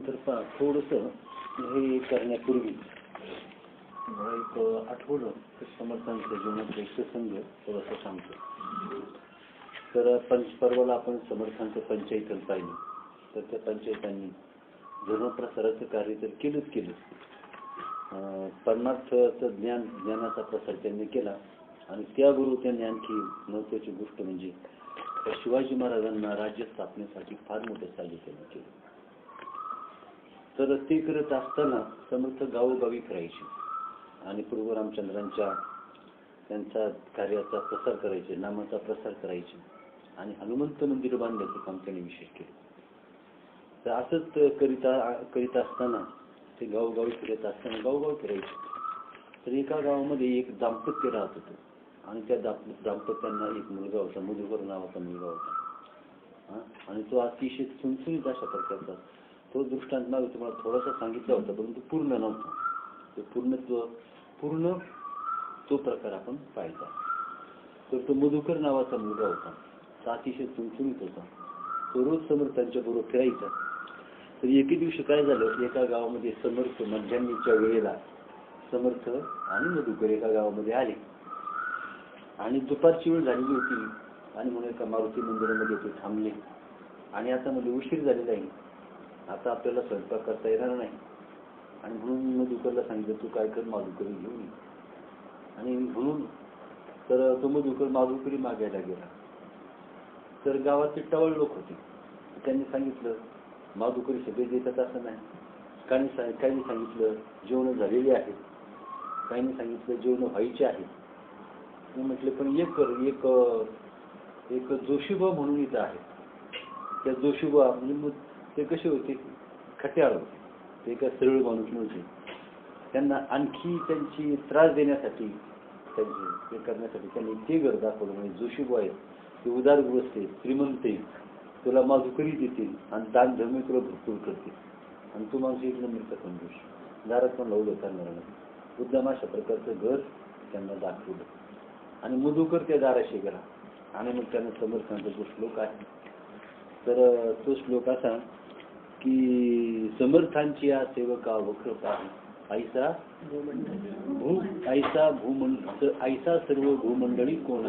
तर पहा थोडंसं हे करण्यापूर्वी मला एक आठवलं तर समर्थांच्या जीवनात एक प्रसंग थोडासा सांगतो. तर पंचपर्वाला आपण समर्थांचं पंचायतन पाहिलं तर त्या पंचायतांनी धर्मप्रसाराचं कार्य तर केलंच केलं. परमार्थाचं ज्ञानाचा प्रसार त्यांनी केला आणि त्याबरोबर त्यांनी आणखी महत्वाची गोष्ट म्हणजे शिवाजी महाराजांना राज्य स्थापनेसाठी फार मोठं साध्य त्यांनी केलं. तर ते करत असताना समर्थ गावोगावी फिरायचे आणि पूर्व रामचंद्रांच्या त्यांचा कार्याचा प्रसार करायचे, नामाचा प्रसार करायचे आणि हनुमंत मंदिर बांधण्याचं काम त्यांनी विशेष केलं. तर असंच करीत असताना ते गावोगावी फिरत असताना गावोगावी फिरायचे. तर एका गावामध्ये एक दाम्पत्य राहत होतं आणि त्या दाम्पत्यांना एक मुलगा होता, मधुकर नावाचा मुलगा होता आणि तो अतिशय चुणचुणीत अशा प्रकारचा. तो दृष्टांत नाव तुम्हाला थोडासा सांगितला होता परंतु पूर्ण नव्हता. तो पूर्ण तो प्रकार आपण पाहिला. तर तो मधुकर नावाचा मुलगा होता, तो अतिशय चुणचुणीत होता. तो रोज समर्थांच्या बरोबर फिरायचा. तर एके दिवशी काय झालं, एका गावामध्ये समर्थ मध्यान्हीच्या वेळेला समर्थ आणि मधुकर एका गावामध्ये आले आणि दुपारची वेळ झालेली होती आणि म्हणून एका मारुती मंदिरामध्ये ते थांबले आणि आता म्हणजे उशीर झालेला आहे, आता आपल्याला स्वयंपाक करता येणार नाही आणि म्हणून मधुकरला सांगितलं तू काय कर, माधुकरी घेऊन ये. आणि म्हणून तर तो मधुकर माधुकरी मागायला गेला. तर गावात टवळ लोक होते, त्यांनी सांगितलं माधुकरी सगळे देतात असं नाही. काहींनी सांगितलं जेवण झालेली आहेत, काहींनी सांगितलं जेवण व्हायचे आहेत. मी म्हटले पण एक जोशीबा म्हणून इथं आहे. त्या जोशीबा म्हणजे ते कसे होते, खट्याळ होते, ते एका सरळ माणूस नव्हते. त्यांना आणखी त्यांची त्रास देण्यासाठी हे करण्यासाठी त्यांनी ते घर दाखवलं. म्हणजे जोशीबा आहेत ते उदारग्रस्त आहेत, श्रीमंत आहेत, तुला माधुकरी देतील आणि दान धर्म तुला भरपूर करतील आणि तू माणूस एक नंबरचा कंजूस, दारात पण लावलं करणार नाही. मुद्दाम अशा प्रकारचं घर त्यांना दाखवलं आणि मधुकर त्या दाराशी गेला आणि मग त्यांना समर्थांचा जो श्लोक आहे तर तो श्लोक असा की समर्थांची या सेवका वक्रपा ऐसा ऐसा सर्व भूमंडळी कोण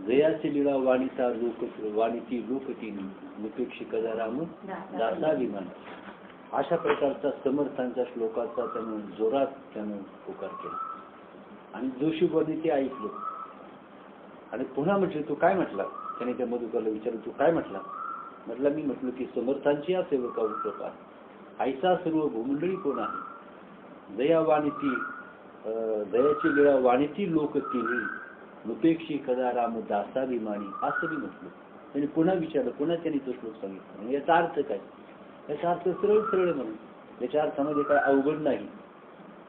जयाची लीळा वाणीची लोकतीनी मुपेक्षी कदाराम दासा विमान. अशा प्रकारचा समर्थांच्या श्लोकाचा त्यानं जोरात पुकार केला आणि जोशीबाने ते ऐकलं आणि पुन्हा म्हटलं तू काय म्हटला. त्याने त्या मधुकरला विचारलं तू काय म्हटला. मी म्हटलं की समर्थांची या सेवका कृपा ऐसा सर्व भूमंडळी कोण आहे दयाची लीळा वाणीची लोकतीनी मुपेक्षी कदा राम दासाभिमानी असं मी म्हटलं. त्यांनी पुन्हा विचारलं, पुन्हा त्यांनी तो श्लोक सांगितला. म्हणजे याचा अर्थ काय. याचा अर्थ सरळ सरळ म्हणून याच्या अर्थामध्ये काय अवघड नाही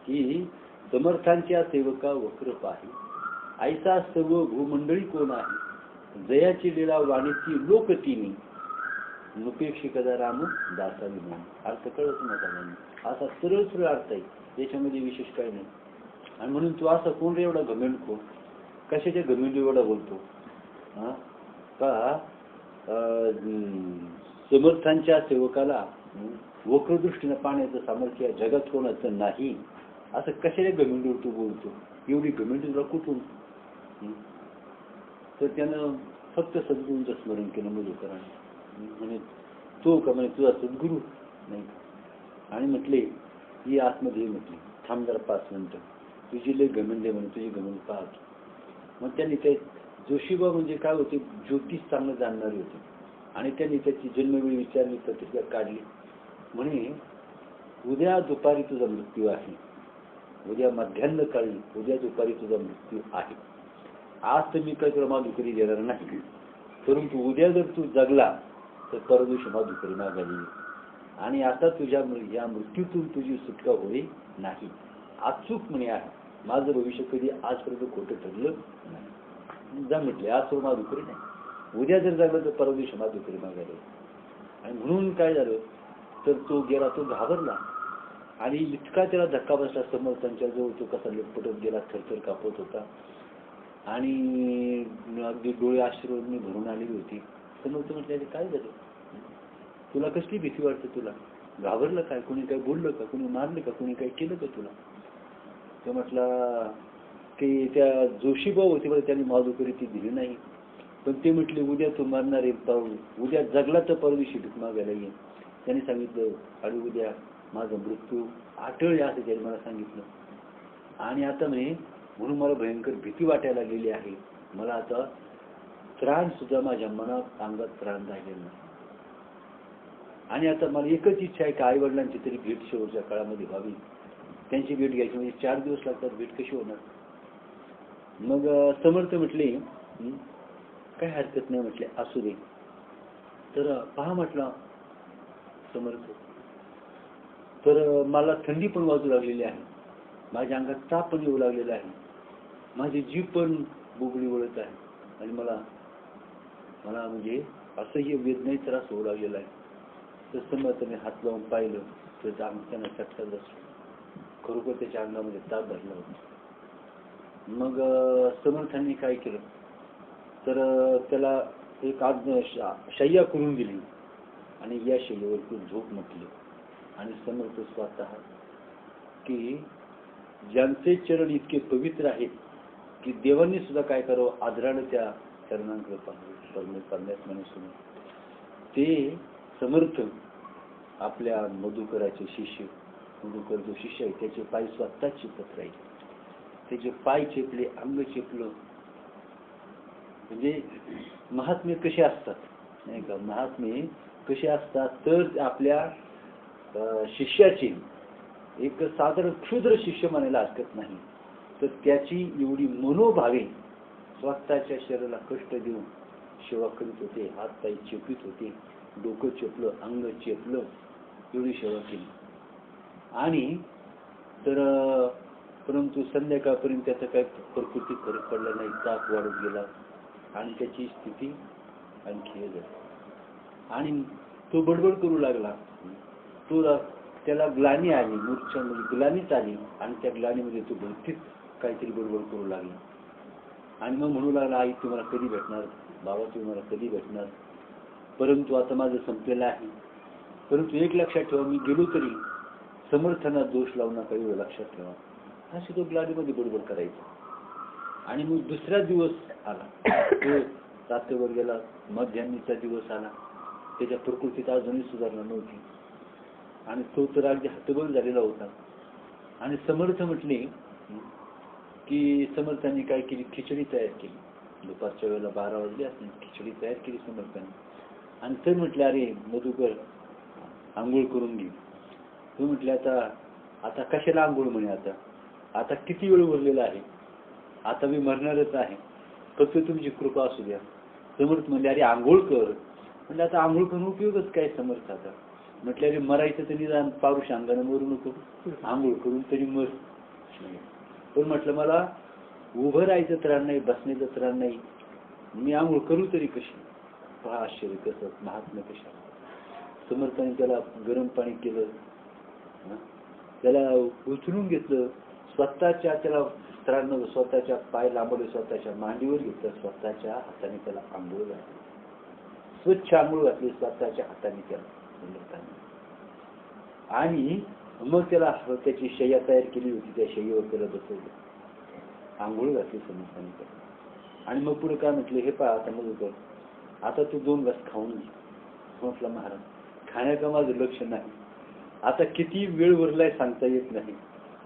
की समर्थांच्या सेवका वक्रपा आहे ऐसा सर्व भूमंडळी कोण आहे जयाची लीळा वाणीची लोकतीनी मुपेक्षी कदा राम दासाभिमानी. अर्थ कळत नका, असा सरळ सरळ अर्थ आहे, याच्यामध्ये विशेष काही नाही. आणि म्हणून तू असा कोण रे एवढा घमेंडखोर, कशाच्या घमेंड एवढा बोलतो का समर्थांच्या सेवकाला वक्रदृष्टीनं पाहण्याचं सामर्थ्य जगात कोणाचं नाही असं कशाच्या घमेंडीवर तू बोलतो. एवढी घमेंडी तुला कुठून. तर त्यानं फक्त सद्गुरूंचं स्मरण केलं मधुकराने. म्हणजे तो का म्हणजे तुझा सद्गुरू नाही. आणि म्हटले ही आतमध्ये म्हटली थांब जरा 5 मिनिटं, तुझी लय घमेंडे म्हणे, तुझी घमेंड पाहतो. मग त्यांनी ते जोशीबा म्हणजे काय होते, ज्योतिष चांगलं जाणणारे होते आणि त्यांनी त्याची जन्मवेळी विचारली, प्रतिज्ञा काढली. म्हणे उद्या दुपारी तुझा मृत्यू आहे, उद्या मध्यान्ह काळी उद्या दुपारी तुझा मृत्यू आहे. आज तर मी काही तुला माधुकरी देणार नाही, परंतु उद्या जर तू जगला तर परदिवशी माधुकरी मागायला. आणि आता तुझ्या या मृत्यूतून तुझी सुटका होईल नाही. अचूक म्हणे आहे, माझं भविष्य कधी आजपर्यंत खोटं ठरलं नाही. जा म्हटले आज तो माधुकरी नाही, उद्या जर जगलं तर परवा दिवशी माधुकरी मागायला. आणि म्हणून काय झालं तर तो गेला, तो घाबरला आणि इतका त्याला धक्का बसला समर्थांच्या जवळ, तो कसा लटपटत गेला, थरथर कापत होता. आणि अगदी डोळे अश्रूंनी भरून आलेली होती. समर्थ म्हटले, काय झालं, तुला कसली भीती वाटते, तुला घाबरलं काय, कोणी काय बोललं का, कोणी मारलं का, कोणी काय केलं का तुला? तो म्हटला की त्या जोशीभाऊ होते बरं, त्यांनी माधुकरी ती दिली नाही, पण ते म्हटले उद्या तू मरणार आहे, उद्या जगला तर परदिवशी भीक मागायला येईल. त्यांनी सांगितलं आणि उद्या माझा मृत्यू आठवले असं त्यांनी मला सांगितलं. आणि आता म्हणून मला भयंकर भीती वाटायला गेली आहे. मला आता त्राण सुद्धा माझ्या मनात अंगात त्राण राहिलेलं नाही. आणि आता मला एकच इच्छा आहे की आई वडिलांची तरी भेट शेवटच्या काळामध्ये व्हावी. त्यांची भेट घ्यायची म्हणजे 4 दिवस लागतात, भेट कशी होणार? मग समर्थ म्हटले काय हरकत नाही, म्हटले असू दे. तर पहा म्हटलं समर्थ, तर मला थंडी पण वाजू लागलेली आहे, माझ्या अंगात ताप पण येऊ लागलेला आहे, माझी जीभ पण बुबडी वळत आहे, आणि मला म्हणजे असंही वेदनाही त्रास होऊ लागलेला आहे. तर समर्थाने हात लावून पाहिलं तर त्यांना चटका बसला, खरोखर त्याच्या अंगामध्ये ताप भरला होता. मग समर्थांनी काय केलं तर त्याला एक शय्या करून दिली आणि या शय्येवर तू झोप म्हटली. आणि समर्थ स्वतः की ज्यांचे चरण इतके पवित्र आहेत की देवांनी सुद्धा काय करावं, आदरानं त्या चरणांकडे पाहण्यास म्हणून ते समर्थ आपल्या मधुकराचे शिष्य, मधुकर जो शिष्य आहे त्याचे पाय स्वतः चिपत राहिले, त्याचे पाय चेपले, अंग चेपलं. म्हणजे महात्मे कसे असतात नाही का, महात्मे कसे असतात तर आपल्या शिष्याची एक साधारण क्षुद्र शिष्य म्हणायला हरकत नाही, तर त्याची एवढी मनोभावे स्वतःच्या शरीराला कष्ट देऊन सेवा करीत होते, हात पाय चेपित होते, डोकं चेपलं, अंग चेपलं, एवढी सेवा केली. आणि तर परंतु संध्याकाळपर्यंत त्याचा काही प्रकृती फरक पडला नाही, ताप वाढत गेला आणि त्याची स्थिती आणखी हे झाली. आणि तो बडबड करू लागला, त्याला ग्लानी आली, मूर्छेमध्ये ग्लानीच आली, आणि त्या ग्लानीमध्ये तो भौतिक काहीतरी बडबड करू लागला. आणि मग म्हणू लागला, आई तुम्हाला कधी भेटणार, बाबा तुम्हाला कधी भेटणार, परंतु आता माझं संपलेलं आहे. परंतु एक लक्षात ठेवा, मी गेलो तरी समर्थांना दोष लावू नका, एवढं लक्षात ठेवा. अशी तो ग्लानीमध्ये बडबड करायचा. आणि मग दुसरा दिवस आला, तो रात्रभर गेला, मध्यान्नीचा दिवस आला, त्याच्या प्रकृतीत अजूनही सुधारणा नव्हती आणि तो तर अगदी हतबल झालेला होता. आणि समर्थ म्हटले की समर्थांनी काय केली, खिचडी तयार केली. दुपारच्या वेळेला 12 वाजले असतील, खिचडी तयार केली समर्थांनी. आणि तर म्हटले, अरे मधुकर आंघोळ करून घे. तो म्हटले, आता कशाला आंघोळ म्हणे, आता किती वेळ उरलेला आहे, आता मी मरणारच आहे, फक्त तुमची कृपा असू द्या. समर्थ म्हणले, अरे आंघोळ कर. म्हणजे आता आंघोळ करून उपयोगच काय समर्थ? आता म्हटले, अरे मरायचं तरी निदान पारुष अंगाने मरू नको, आंघोळ करून तरी मर. पण म्हटलं मला उभं राहायचं त्राण नाही, बसण्याचं त्राण नाही, मी आंघोळ करू तरी कशी? पहा आश्चर्य कसं, महात्म्य कशा. समर्थाने त्याला गरम पाणी केलं, त्याला उचलून घेतलं, स्वतःच्या त्याला त्राण नव्हतं, स्वतःच्या पाय लांबवले, स्वतःच्या मांडीवर घेतलं, स्वतःच्या हाताने त्याला आंघोळ घातली, स्वच्छ आंघोळ घातली स्वतःच्या हाताने त्याला समर्थाने. आणि मग त्याला त्याची शय्या तयार केली होती, त्या शय्येवर त्याला बसवलं, आंघोळ घातली समर्थाने त्याला. आणि मग पुढे काय म्हटलं, हे पहा आता मधुकर, आता तू 2 घास खाऊन घे. म्हटलं, महाराज खाण्याचं माझं लक्ष नाही, आता किती वेळ उरलाय सांगता येत नाही,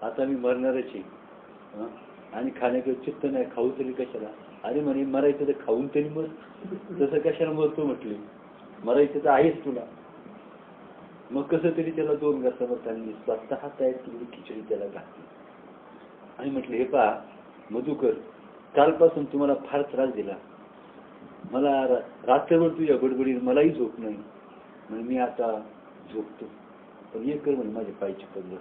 आता मी मरणारच आहे आणि खाण्याचं चित्त नाही, खाऊ तरी कशाला? अरे म्हणे मरायचं तर खाऊन तरी मर, तसं कशाला मरतो म्हटले, मरायचं तर आहेच तुला. मग कसं तरी त्याला 2 घास समर्थांनी स्वतः तयार केलेली खिचडी त्याला घातली. आणि म्हटलं, हे पहा मधुकर, कालपासून तुम्हाला फार त्रास दिला, मला रात्रभर तुझ्या बडबडीत मलाही झोप नाही, म्हणजे मी आता झोपतो, पण एक कर म्हणे माझे पाय चिपत बस,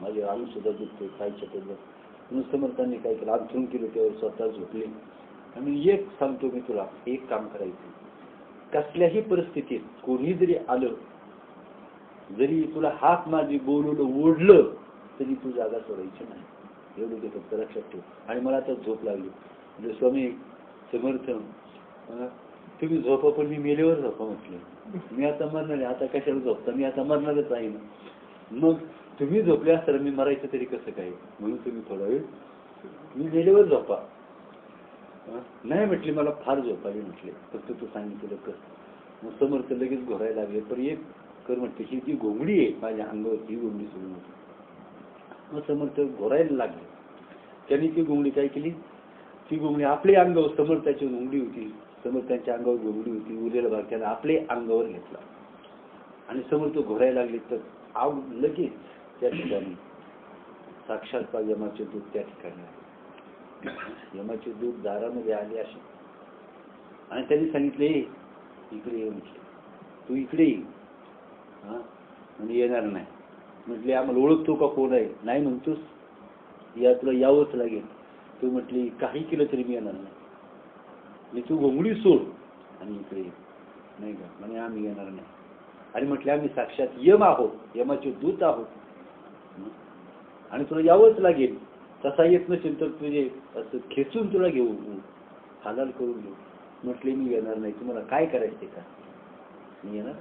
माझे आलू सुद्धा दुखते, पाय चिपत बस. म्हणून समर्थांनी काय केलं, अंथरून केलं, त्यावर स्वतः झोपले. आणि एक सांगतो मी तुला, एक काम करायचं, कसल्याही परिस्थितीत कोणी जरी आलं, जरी तुला हात माझी बोलवलं, ओढलं, तरी तू जागा सोडायची नाही. एवढं ते फक्त लक्षात ठेव. आणि मला आता झोप लागली. म्हणजे स्वामी समर्थ तुम्ही झोपा पण मी मेल्यावर झोपा म्हटले. मी आता मरणार आहे, आता कशाला झोपता, मी आता मरणारच आहे ना. मग तुम्ही झोपले असताना मी मरायचं तरी कसं काय, म्हणून तुम्ही थोडा वेळ मी मेल्यावर झोपा. नाही म्हटले मला फार झोप आली म्हटले, फक्त तू सांगितलं कसं. मग समर्थ लगेच घोरायला लागले. पण एक कर म्हटले ही जी घोंगडी आहे माझ्या अंगावर ही घोंगडी सोडून होती. मग समर्थ घोरायला लागले. त्यांनी ती घोंगडी काय केली, ती घोंगडी आपल्या अंगावर, समर्थाची घोंगडी होती, समर्थांच्या अंगावर घोंगडी होती, उरलेला भाग त्याला आपल्या अंगावर घेतला आणि समर्थ घोरायला लागले. तर लगेच त्या ठिकाणी साक्षात यमाचे दूत त्या ठिकाणी आले. यमाचे दूत दारामध्ये आले असे आणि त्यांनी सांगितले इकडे ये म्हटले, तू इकडे ये. म्हणजे येणार नाही म्हटले, आम्हाला ओळखतो का कोण आहे, नाही म्हणतोस, या तुला यावंच लागेल. तू म्हटली काही केलं तरी मी येणार नाही. मी तू घोंगडी सोड आणि इकडे ये. नाही का म्हणे आम्ही येणार नाही. आणि म्हटले आम्ही साक्षात यम आहोत, यमाचे दूत आहोत आणि तुला यावंच लागेल. तसा येत नसेल तर तुझे असं खेचून तुला घेऊ, हालाल करून घेऊ. म्हटले मी येणार नाही, तुम्हाला काय करायचे का, मी येणार.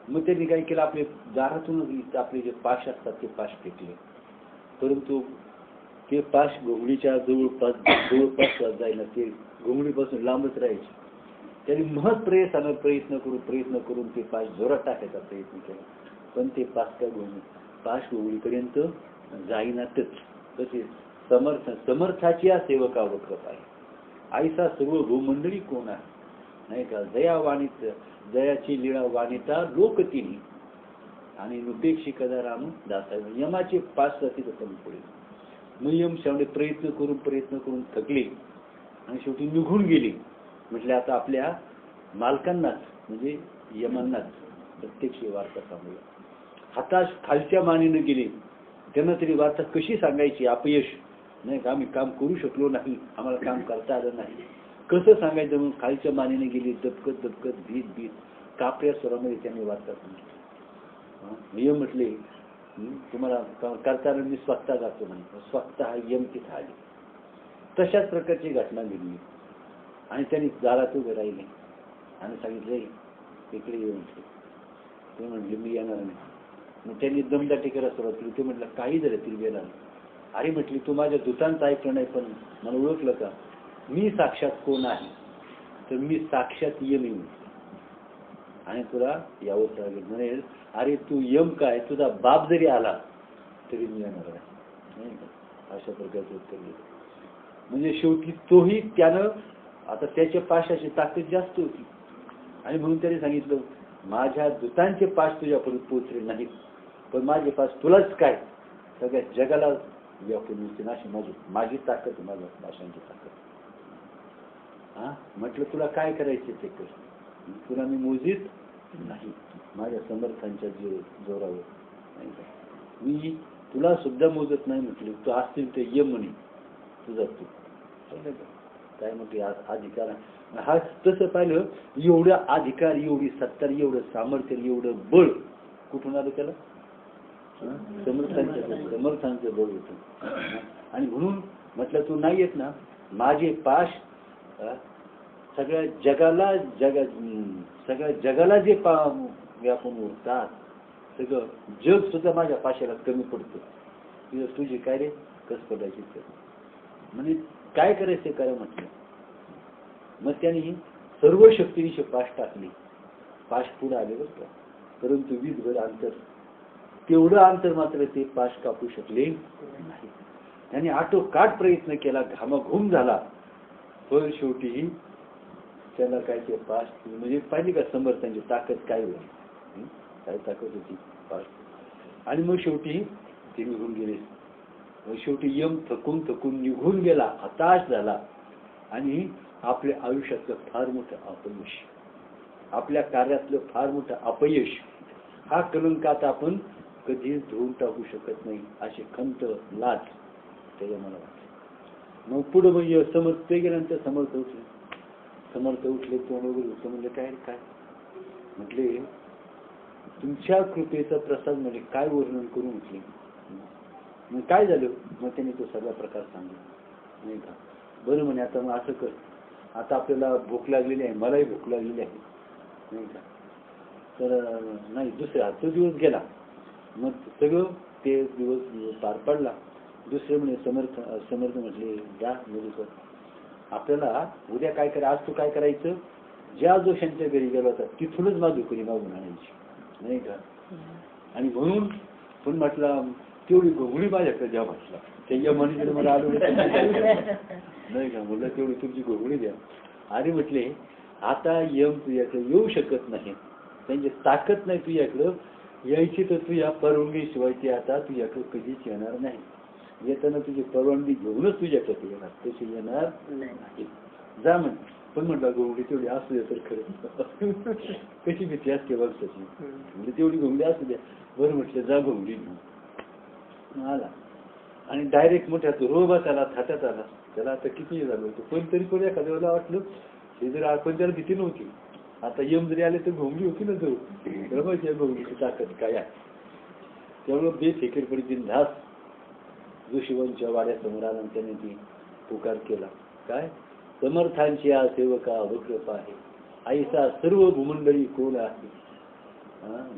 मग त्यांनी काय केलं, आपले दारातूनच आपले जे पाश असतात ते पाश फेकले. परंतु ते पाश घोंगडीच्या जवळपास जायला ते घोंगडीपासून लांबच राहायचे. त्यांनी महत् प्रयत्न करून ते पाश जोरात टाकायचा प्रयत्न केला. पण ते पाश घोंगडीपर्यंत जाईनातच. तसेच समर्थाची या सेवकावर कृपा आहे. आईसा सर्व भूमंडळी कोण आहे, नाही का. दयाची लीळा वाणिता लोक तिनी आणि नुपेक्षी कदा राम दासा. यमाचे पाच जाती कमी पुढे. मग यम शेवटे प्रयत्न करून थकले आणि शेवटी निघून गेले. म्हटले आता आपल्या मालकांनाच म्हणजे यमांनाच प्रत्यक्ष वार्ता सांगूया. हताश खालच्या मानेने गेले. त्यांना तरी वार्ता कशी सांगायची, अपयश नाही का, आम्ही काम करू शकलो नाही, आम्हाला काम करता आलं नाही, कसं सांगायचं. म्हणून खालच्या मानेने गेली. दबकत भीत कापऱ्या स्वरामध्ये त्यांनी वार्ता सांगितली. यम म्हटले तुम्हाला करताना मी स्वतः जातो म्हणे. स्वतः यम तिथे आले. तशाच प्रकारची घटना घडली आणि त्यांनी दारात उभे राहिले आणि सांगितले इकडे ये म्हटले. ते म्हटले मी येणार नाही. मग त्यांनी दमदाटी करायला सुरुवात केली. ते म्हटलं काही झालं तरी येणार. अरे म्हटली तू माझ्या दूतांचं ऐकलं नाही पण मला ओळखलं का, मी साक्षात कोण आहे, तर मी साक्षात यम येऊन आणि तुला यावंच लागेल. म्हणेल अरे तू यम काय, तुझा बाप जरी आला तरी मी येणार नाही का. अशा प्रकारचं उत्तर दिलं. म्हणजे शेवटी तोही त्यानं आता त्याच्या पाशाची ताकद जास्त होती आणि म्हणून त्याने सांगितलं माझ्या दूतांचे पाश तुझ्यापर्यंत पोचले नाहीत पण माझे पाश तुलाच काय सगळ्या जगाला व्यापून येतील अशी माझी ताकद, माझ्या पाशांची ताकद. म्हटलं तुला काय करायचे ते कर, तुला मी मोजीत नाही माझ्या समर्थांच्या जोरावर नाही का. मी तुला सुद्धा मोजत नाही म्हटलं. तू असतील ते ये म्हणे तुझा तू काय म्हटले अधिकार. हा तसं पाहिलं एवढा अधिकार, एवढी सत्ता, एवढं सामर्थ्य, एवढं बळ कुठून आलं त्याला, समर्थांचं बळ होतं. आणि म्हणून म्हटलं तू नाही येत ना, माझे पाश सगळ्या जगाला जे व्यापून उरतात, सगळं जग सुद्धा माझ्या पाशाला कमी पडतं. तुझी काय रे कस पडायची म्हणजे काय करायचं करा म्हटलं. मग त्यांनी सर्व शक्तीनिशी पाश टाकली. पाश पुढे आले बरं का, परंतु 20 अंतर, तेवढं अंतर मात्र ते पाश कापू शकले नाही. त्यांनी आटोकाट प्रयत्न केला, घामाघूम झाला, पण शेवटी त्याला काय ते पाश म्हणजे पाहिली का समर्थांची ताकद काय होती, काय ताकद होती पाश. आणि मग शेवटी ते निघून गेले. शेवटी यम थकून निघून गेला, हताश झाला आणि आपल्या आयुष्यातलं फार मोठं अपयश, आपल्या कार्यातलं फार मोठं अपयश, हा कलंक आता आपण कधीच धुवून टाकू शकत नाही अशी खंत लाज त्याच्या मला वाटते. मग पुढे म्हणजे समर्थ ते गेल्यानंतर समर्थ उठले तोंड वगैरे होतं. म्हणजे काय म्हटले, तुमच्या कृपेचा प्रसाद म्हणजे काय वर्णन करून उठले. मग काय झालं, मग त्यांनी तो सगळा प्रकार सांगितला नाही का. बरं म्हणे आता मग असं कर, आता आपल्याला भूक लागलेली आहे, मलाही भूक लागलेली आहे नाही का. तर नाही दुसरा तो दिवस गेला. मग सगळं ते दिवस पार पडला. दुसरे म्हणे समर्थ समर्थ म्हटले जा मुलीकर, आपल्याला उद्या काय करा, आज तू काय करायचं, ज्या जोशांच्या घरी गेला होता तिथूनच माधुकरी मागून आणायची नाही का. आणि म्हणून पण म्हटलं तेवढी घोंगडी माझ्याकडे द्या म्हटलं, त्याच्या मनीकडे मला आलो नाही का. म्हटलं तेवढी तुमची घोंगडी द्या. आणि म्हटले आता यम तुझ्याकडे येऊ शकत नाही, त्यांची ताकद नाही तुझ्याकडं, यायची तर तुझ्या परवानगी शिवाय ती आता तुझ्याकडे कधीच येणार नाही. येताना तुझी परवानगी घेऊनच तुझ्याकडे येणार, तशी येणार नाही. जा म्हण. पण म्हटलं घोंगडी तेवढी असू द्या तर खरं कशी भीती असते वंशाची, म्हणजे तेवढी घोंगडी असू द्या. बरं म्हटलं जा घोंगडी घेऊन आला. आणि डायरेक्ट मोठ्या रोबा त्याला थाट्यात आला. त्याला आता किती झालं होतं, पण तरी पण एखाद्या वेळेला वाटलं हे जर आपण त्याला भीती नव्हती, आता यम जरी आले तर घोंगडी होती ना जवळ, बरोबर या घोंगडीची ताकद काय आहे. त्यामुळं बेफिकीरपणे बिनधास जोशीवांच्या वाड्यासमोर आला. त्याने ती पुकार केला, काय समर्थांची आ सेवका वक्रपा आहे, आईसा सर्व भूमंडळी कोण आहे,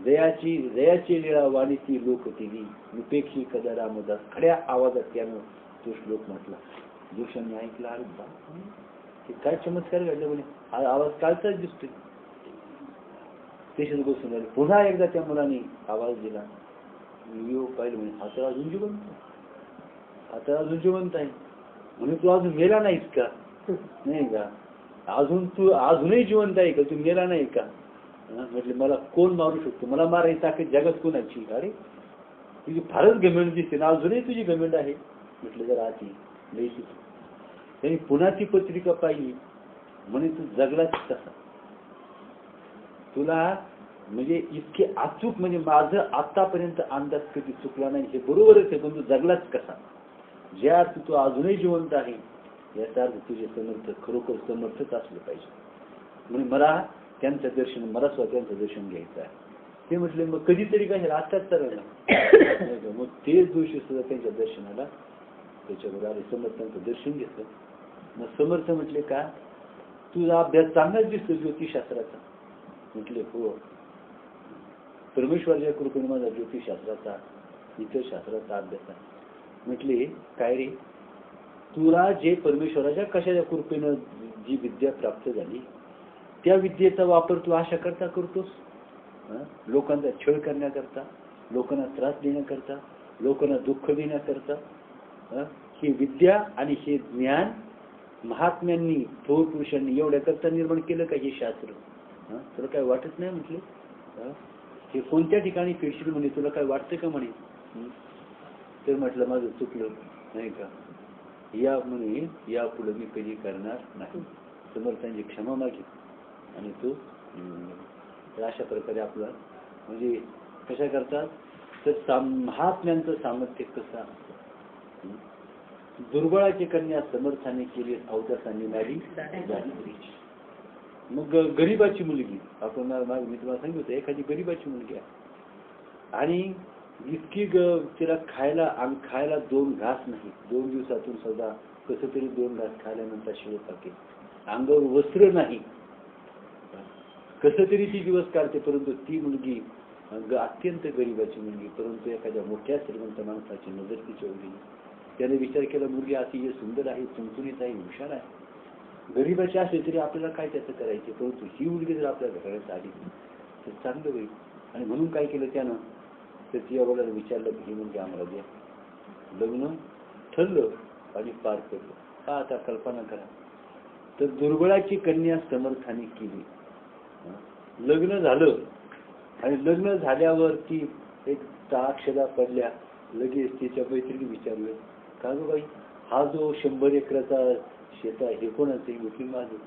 जयाची लीळा वाणीची लोक तिली, निपेक्षी कदा रामदास. खड्या आवाजात त्यानं तो श्लोक म्हटला. जोशांनी ऐकला, अरे बा हे काय चमत्कार घडले म्हणे, हा आवाज कालचाच दिसतोय. पेशंट बसून राहिले. पुन्हा एकदा त्या मुलाने आवाज दिला. पाहिलं म्हणे हा तर अजून जिवंत, आता अजून जिवंत आहे. म्हणून तू अजून मेला नाहीस का, नाही का, अजून तू अजूनही जिवंत आहे का, तू मेला नाही का. म्हटले मला कोण मारू शकतो, मला मारायची ताकद जगात कोणाची. अरे तुझी फारच घमेंड दिसते ना, अजूनही तुझी घमेंड आहे. म्हटलं जर आधी लईची. त्यांनी पुन्हा ती पत्रिका पाहिली. म्हणे तू जगलाच कसा, तुला म्हणजे इतके अचूक, म्हणजे माझं आतापर्यंत अंदाज कधी चुकला नाही, हे बरोबरच आहे, पण तू जगलाच कसा. ज्या अर्थी तू अजूनही जिवंत आहे याचा अर्थ तुझे समर्थ खरोखर समर्थच असलं पाहिजे. म्हणजे मला त्यांचं दर्शन, मला स्वतःचं दर्शन घ्यायचं आहे. ते म्हटले मग कधीतरी काय आताच तर मग तेच दिवशी सुद्धा त्यांच्या दर्शनाला त्याच्यावर आले, समर्थांचं दर्शन घेतलं. मग समर्थ म्हटले का तुझा अभ्यास चांगलाच दिसतो ज्योतिषशास्त्राचा. म्हटले हो, परमेश्वराच्या कृपेने माझा ज्योतिषशास्त्राचा इतर शास्त्राचा अभ्यास आहे. म्हटले काय रे, तुला जे परमेश्वराच्या कशाच्या कृपेनं जी विद्या प्राप्त झाली त्या विद्येचा वापर तू अशा करता करतोस, लोकांचा छळ करण्याकरता, लोकांना त्रास देण्याकरता, लोकांना दुःख देण्याकरता. ही विद्या आणि हे ज्ञान महात्म्यांनी, थोर पुरुषांनी एवढ्या करता निर्माण केलं का हे शास्त्र. तुला काय वाटत नाही. म्हटले हे कोणत्या ठिकाणी फिरशील म्हणे, तुला काय वाटतं का म्हणे. तर म्हटलं माझं चुकलं नाही का, या म्हणे या पुढे मी कधी करणार नाही. समर्थांची क्षमा मागितली आणि तो अशा प्रकारे आपला म्हणजे कशा करतात तर महात्म्यांचं सामर्थ्य कसं असतं. दुर्बळाची कन्या समर्थाने केली, अवतासांनी मारी दारिद्र्याची. मग गरीबाची मुलगी, आपण मी तुम्हाला सांगितलं एखादी गरीबाची मुलगी आहे आणि इतकी तिला खायला 2 घास नाही, 2 दिवसातून सुद्धा कसं तरी 2 घास खायल्यानंतर शिवपाके, अंगावर वस्त्र नाही, कसं तरी ती दिवस काढते. परंतु ती मुलगी अत्यंत गरीबाची मुलगी, परंतु एखाद्या मोठ्या श्रीमंत माणसाची नजर तिच्यावर गेली. त्याने विचार केला मुलगी अतिशय सुंदर आहे, चुणचुणीत आहे, हुशार आहे, गरीबाची असली तरी आपल्याला काय त्याचं करायचे, परंतु ही मुलगी जर आपल्या घरात आली तर चांगलं होईल. आणि म्हणून काय केलं त्यानं, तर तिच्या वडिलांना विचारलं की ही मुलगी आम्हाला द्या. लग्न ठरलं आणि पार पडलं. का आता कल्पना करा, तर दुर्बळाची कन्या समर्थाने केली, लग्न झालं आणि लग्न झाल्यावर ती एक अक्षदा पडल्या. लगेच तिच्या मैत्रिणी विचारलं का गं बाई, हा जो 100 एकराचा शेत आहे हे कोणाचं आहे. म्हटली माझे.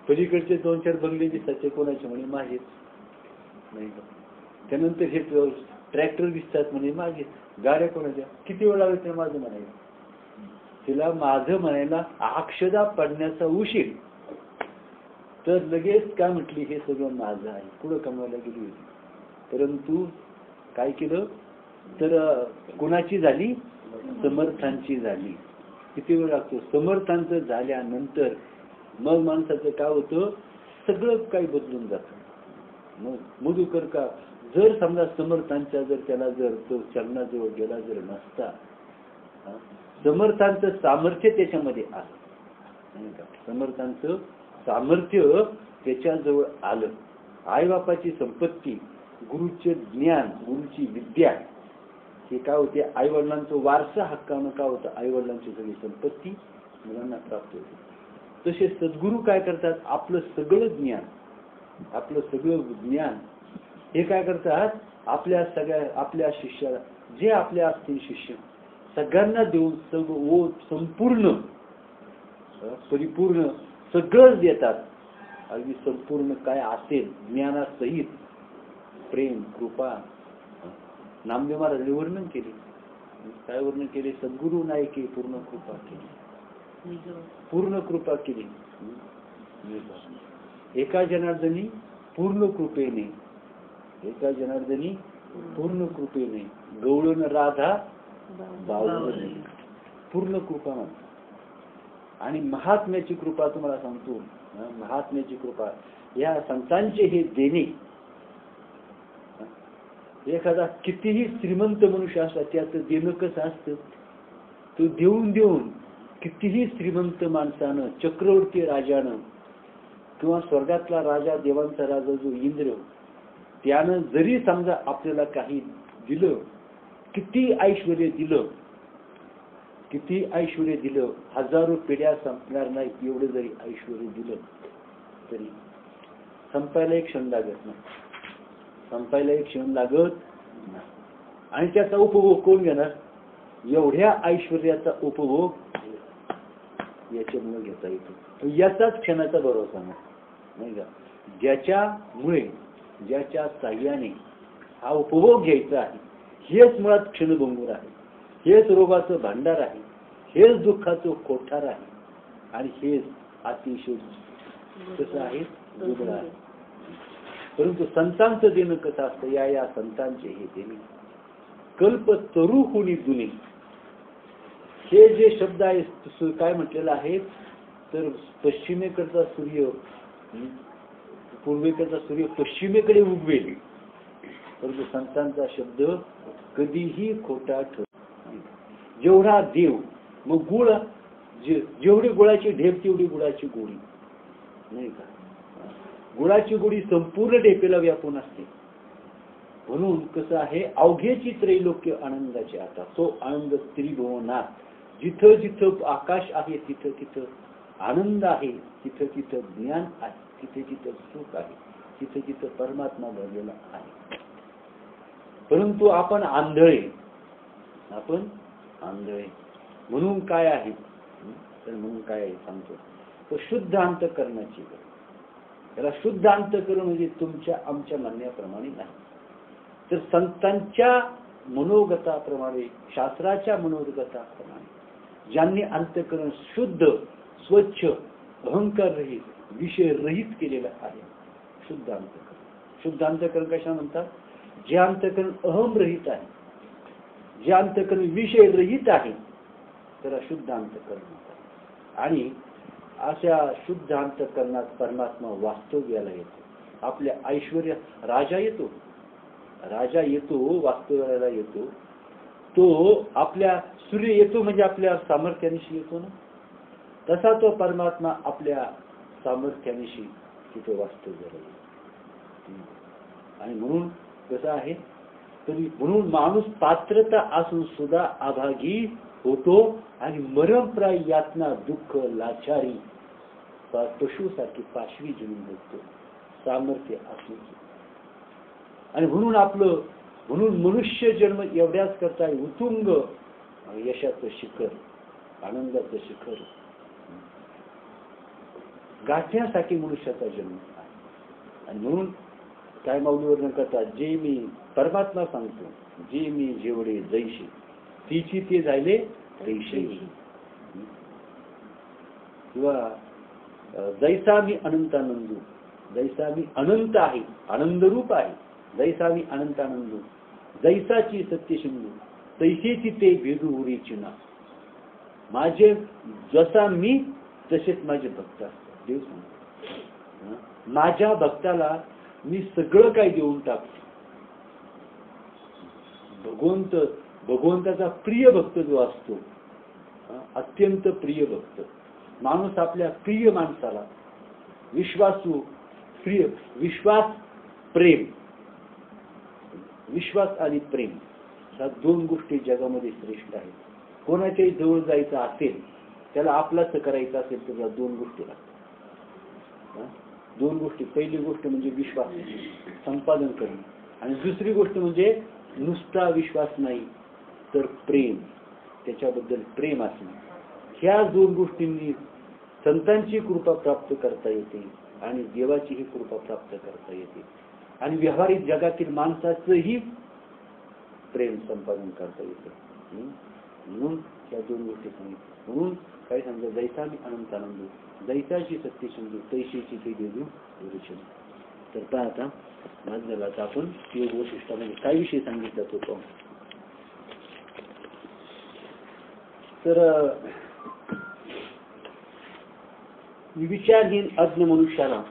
पलीकडचे 2-4 बंगले दिसतात ते कोणाचे म्हणे माझेच. नाही का. त्यानंतर हे ट्रॅक्टर दिसतात म्हणे माझे. गाड्या कोणाच्या. किती वेळ लागत नाही माझं म्हणायला. तिला माझं म्हणायला अक्षदा पडण्याचा उशीर, तर लगेच काय म्हटली हे सगळं माझं आहे. पुढं कमवायला गेली होती. परंतु काय केलं, तर कुणाची झाली? समर्थांची झाली. किती वेळ लागतो? समर्थांचं झाल्यानंतर मग माणसाचं काय होतं? सगळं काही बदलून जातं. मग मधुकर का जर समजा समर्थांच्या जर त्याला जर तो चरणाजवळ गेला जर नसता, समर्थांचं सामर्थ्य त्याच्यामध्ये आलं, समर्थांचं सामर्थ्य त्याच्याजवळ आलं. आईबापाची संपत्ती, गुरुचे ज्ञान, गुरुची विद्या, हे काय होते? आई वडिलांचं वारसा हक्कानं काय होतं? आई वडिलांची सगळी संपत्ती मुलांना प्राप्त होते. तसे सद्गुरू काय करतात? आपलं सगळं ज्ञान, आपलं सगळं ज्ञान हे काय करतात? आपल्या शिष्याला, जे आपल्या असतील शिष्य, सगळ्यांना देऊन संपूर्ण परिपूर्ण सगळंच देतात. अगदी संपूर्ण काय असेल ज्ञानासहित प्रेम, कृपा. नामदेव महाराजांनी वर्णन केले. काय वर्णन केले? सद्गुरू नाही की पूर्ण कृपा केली, पूर्ण कृपा केली. एका जनार्दनी पूर्ण कृपेने, एका जनार्दनी पूर्ण कृपेने, गवळण राधा बावळणे, पूर्ण कृपा म्हणतात. आणि महात्म्याची कृपा तुम्हाला सांगतो, महात्म्याची कृपा, या संतांचे हे देणे. एखादा कितीही श्रीमंत मनुष्य असला त्याचं देणं कसं असतं? तो देऊन देऊन कितीही श्रीमंत माणसानं, चक्रवर्ती राजानं किंवा स्वर्गातला राजा, देवांचा राजा जो इंद्र, त्यानं जरी समजा आपल्याला काही दिलं, किती ऐश्वर्य दिलं, किती ऐश्वर्य दिलं, हजारो पिढ्या संपणार नाही एवढं जरी ऐश्वर्य दिलं तरी संपायला एक क्षण लागत नाही, संपायला एक क्षण लागत नाही. आणि त्याचा उपभोग कोण घेणार? एवढ्या ऐश्वर्याचा उपभोग याच्यामुळे घेता येतो. याचाच क्षणाचा भरोसा नाही का? ज्याच्यामुळे, ज्याच्या साह्याने हा उपभोग घ्यायचा आहे, हेच मुळात क्षणभंगूर आहे, हेच रोगाचं भांडार आहे, हेच दुःखाचं कोठार आहे, आणि हेच अतिशय कसं आहे? दुबळ आहे. परंतु संतांचं देणं कसं असतं? या संतांचे हे देणे कल्प तरु होणी जुने, हे जे शब्द आहे काय म्हटलेलं आहे? तर पश्चिमेकडचा सूर्य पूर्वेकडचा सूर्य पश्चिमेकडे उगवेल, परंतु संतांचा शब्द कधीही खोटा ठरतो. जेवढा देव, मग गुळ, जेवढी गुळाची ढेप तेवढी गुळाची गोडी, नाही का? गुळाची गोडी संपूर्ण ढेपेला व्यापून असते. म्हणून कसं आहे? अवघेची त्रैलोक्य आनंदाचे आता, तो आनंद त्रिभुवनात, जिथं जिथं आकाश आहे तिथं तिथं आनंद आहे, तिथं तिथं ज्ञान आहे, तिथे तिथं सुख आहे, तिथे तिथं परमात्मा भरलेला आहे. परंतु आपण आंधळे, आपण आंधळे. म्हणून काय आहे? तर म्हणून काय आहे सांगतो, तो शुद्ध अंतःकरणाची गरज. त्याला शुद्ध अंतःकरण म्हणजे तुमच्या आमच्या म्हणण्याप्रमाणे नाही, तर संतांच्या मनोगताप्रमाणे, शास्त्राच्या मनोगताप्रमाणे, ज्यांनी अंतःकरण शुद्ध, स्वच्छ, अहंकार रहित, विषय रहित केलेलं आहे, शुद्ध अंतःकरण. शुद्ध अंतःकरण कशा म्हणतात? जे अंतःकरण अहम रहित आहे, जे अंतःकरण विषय रहित आहे, तर शुद्ध अंतःकरण म्हणतात. आणि अशा शुद्ध अंतःकरणात परमात्मा वास्तव्याला येतो. आपल्या ऐश्वर्य राजा येतो, राजा येतो, वास्तव्याला येतो. तो आपल्या सूर्य येतो म्हणजे आपल्या सामर्थ्यानिशी येतो ना, तसा तो परमात्मा आपल्या सामर्थ्यानिशी तिथे वास्तव्याला येतो. आणि म्हणून कसं आहे? तरी म्हणून माणूस पात्रता असून सुद्धा अभागी होतो आणि मरणप्राय यातना, दुःख, लाचारी, पशुसारखी पाशवी जमीन बघतो, सामर्थ्य असून. आणि म्हणून मनुष्य जन्म एवढ्याच करता उत्तुंग यशाचं शिखर, आनंदाचं शिखर गाठण्यासाठी मनुष्याचा जन्म आहे. आणि म्हणून काय माऊली वर्णन करतात? जे मी परमात्मा सांगतो, जे मी जेवढे जैशी तिची ते झाले तैशी, किंवा जैसा मी अनंतानंदू, जैसा मी अनंत आहे, आनंदरूप आहे, जैसा मी अनंतानंदू, जैसाची सत्यशंभू तैसेची ते भेदू उरीची ना. माझे जसा मी तसेच माझे भक्त असतात. देव सांगतो माझ्या भक्ताला मी सगळं काही देऊन टाकतो. भगवंताचा प्रिय भक्त जो असतो, अत्यंत प्रिय भक्त माणूस आपल्या प्रिय माणसाला विश्वासू प्रिय विश्वास आणि प्रेम ह्या दोन गोष्टी जगामध्ये श्रेष्ठ आहेत. कोणाच्याही जवळ जायचं असेल, त्याला आपलाच करायचं असेल तर दोन गोष्टी लागतात. दोन गोष्टी. पहिली गोष्ट म्हणजे विश्वास संपादन करणे आणि दुसरी गोष्ट म्हणजे नुसता विश्वास नाही तर प्रेम, त्याच्याबद्दल प्रेम असणे. ह्या दोन गोष्टींनी संतांची कृपा प्राप्त करता येते आणि देवाचीही कृपा प्राप्त करता येते आणि व्यावहारिक जगातील माणसाचंही प्रेम संपादन करता येते. म्हणून या दोन गोष्टी सांगितल्या. म्हणून काय सांगतो, जैसा मी अनंत आनंद जैसाची सत्यशंभू तैशीची ते देऊ गुरुचंद. तर पहा आता माझ झाला आता आपण योग वैशिष्ट्यामध्ये काय विषय सांगितला तो पाहू. तर विचारहीन अज्ञ मनुष्याला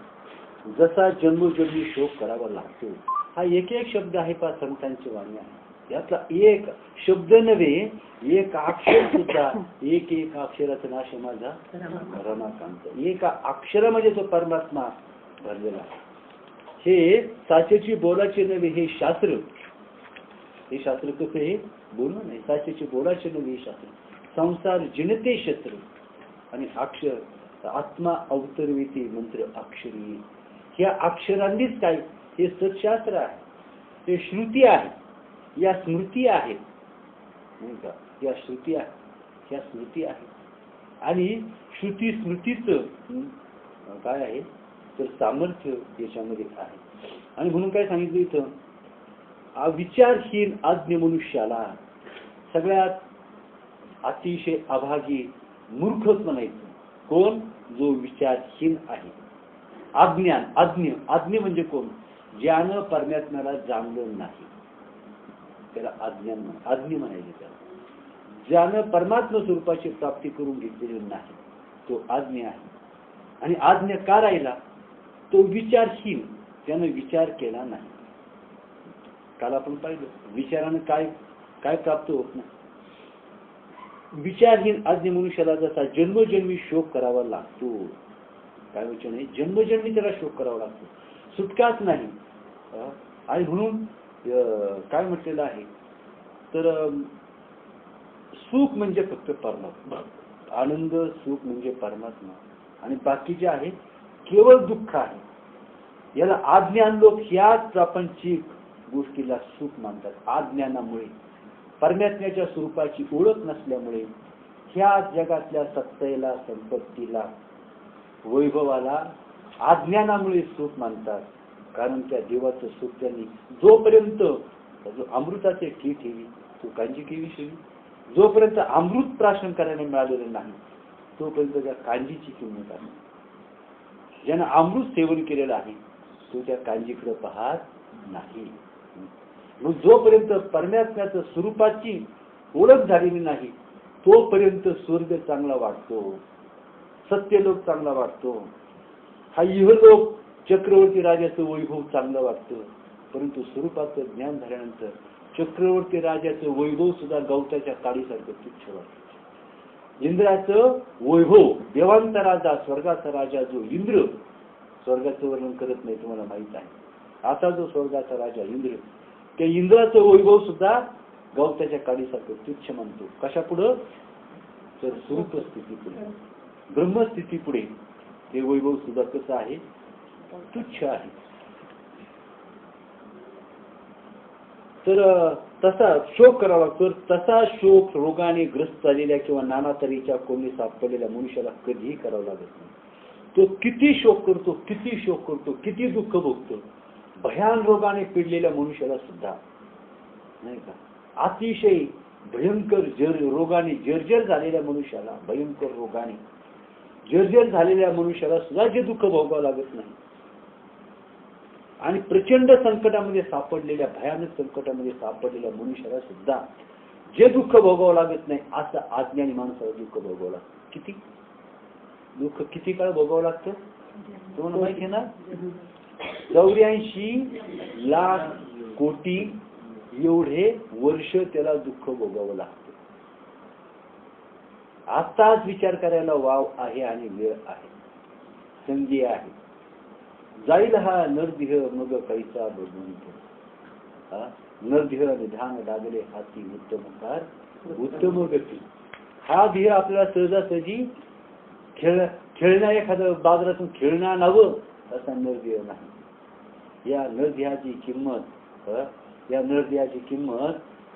जसा जन्मोजन्मी शोक करावा लागतो. हा एक एक शब्द आहे पहा संतांची वाणी आहे. यातला एक शब्द नव्हे, एक अक्षर सुद्धा, एक एक अक्षराचा नाश माझा रमाकांत. एका अक्षरामध्ये तो परमात्मा भरलेला आहे. हे साचेची बोलाचे नव्हे हे शास्त्र. हे शास्त्र कसं हे बोलणं नाही, साचेची बोलाचे नव्हे हे शास्त्र. संसार जिनते शस्त्र आणि अक्षर आत्मा अवतरविते मंत्र अक्षरी. ह्या अक्षरांनीच काय, हे सत्शास्त्र आहे, हे श्रुती आहे, या स्मृती आहेत नाही का. या श्रुती आहे, ह्या स्मृती आहे आणि श्रुती स्मृतीचं काय आहे तर सामर्थ्य याच्यामध्ये आहे. आणि म्हणून काय सांगितलं इथं, विचारहीन अज्ञ मनुष्याला सगळ्यात अतिशय अभागी मूर्खच म्हणायचं कोण, जो विचारहीन आहे. अज्ञान अज्ञ म्हणजे कोण, ज्यानं परमात्म्याला जाणलं नाही त्याला अज्ञान अज्ञ म्हणायचे. त्याला ज्यानं परमात्मा स्वरूपाची प्राप्ती करून घेतलेली नाही तो अज्ञ आहे. आणि अज्ञ का राहिला, तो विचारहीन, त्यानं विचार केला नाही. काल आपण पाहिलं विचारानं काय काय प्राप्त होत नाही. विचारहीन अज्ञ मनुष्याला जसा जन्मोजन्मी शोक करावा लागतो. काय वचन आहे, जन्मजन्मी त्याला शोक करावा लागतो, सुटकाच नाही. आणि म्हणून काय म्हटलेलं आहे तर सुख म्हणजे फक्त परमात्मा, आनंद सुख म्हणजे परमात्मा आणि बाकीचे आहे केवळ दुःख आहे. याला अज्ञान लोक ह्याच प्रापंचिक गोष्टीला सुख मानतात. अज्ञानामुळे परमात्म्याच्या स्वरूपाची ओळख नसल्यामुळे ह्या जगातल्या सत्तेला, संपत्तीला, वैभवाला अज्ञानामुळे सुख मानतात. कारण त्या देवाचं सुख त्यांनी जोपर्यंत जो अमृताचे ठी ठेवी तो कांजी केवी शेवी, जोपर्यंत अमृत प्राशन करायला मिळालेलं नाही तोपर्यंत त्या कांजीची किंमत आहे. ज्यानं अमृत सेवन केलेलं आहे तो त्या कांजीकडे पाहत नाही. मग जोपर्यंत परमात्म्याच्या स्वरूपाची ओळख झालेली नाही तोपर्यंत स्वर्ग चांगला वाटतो, सत्यलोक चांगला वाटतो, हा इहलोक चक्रवर्ती राजाचं वैभव चांगलं वाटतं. परंतु स्वरूपाचं ज्ञान झाल्यानंतर चक्रवर्ती राजाचं वैभव सुद्धा गवताच्या काळीसारखं तुच्छ वाटतं. इंद्राचं वैभव, देवांचा राजा, स्वर्गाचा राजा जो इंद्र, स्वर्गाचं वर्णन करत नाही तुम्हाला माहित आहे. आता जो स्वर्गाचा राजा इंद्र, त्या इंद्राचं वैभव सुद्धा गवताच्या काळीसारखं तुच्छ म्हणतो. कशा पुढं तर स्वरूप स्थिती पुढे, ब्रह्मस्थिती पुढे हे वैभव सुद्धा कसं आहे, तुच्छ आहे. तर तसा शोक करावा लागतो. तसा शोक रोगाने ग्रस्त झालेल्या किंवा नाना तऱ्हेच्या कोणी सापडलेल्या मनुष्याला कधीही करावा लागत नाही. तो किती शोक करतो, किती शोक करतो, किती दुःख भोगतो, भयान रोगाने पिडलेल्या मनुष्याला सुद्धा नाही का, अतिशय भयंकर रोगाने जर्जर झालेल्या मनुष्याला, भयंकर रोगाने जर्जर झालेल्या मनुष्याला सुद्धा जे दुःख भोगावं लागत नाही. आणि प्रचंड संकटामध्ये सापडलेल्या, भयानक संकटामध्ये सापडलेल्या मनुष्याला सुद्धा जे दुःख भोगावं लागत नाही असं अज्ञानी माणसाला दुःख भोगावं लागतं. किती दुःख किती काळ भोगावं लागतं तुम्हाला माहिती आहे ना? 84 लाख कोटी एवढे वर्ष त्याला दुःख भोगावं लागतं. आताच विचार करायला वाव आहे आणि वेळ आहे, संधी आहे. जाईल हा नरदेह मग कैसा बघून, नरदेह निधान लागले हाती उत्तम कार उत्तम गती. हा देह आपल्याला सहजासहजी खेळण्या एखादं बाजारातून खेळणं आणावं असा नरदेह नाही. या नरदेहाची किंमत, या नरदेहाची किंमत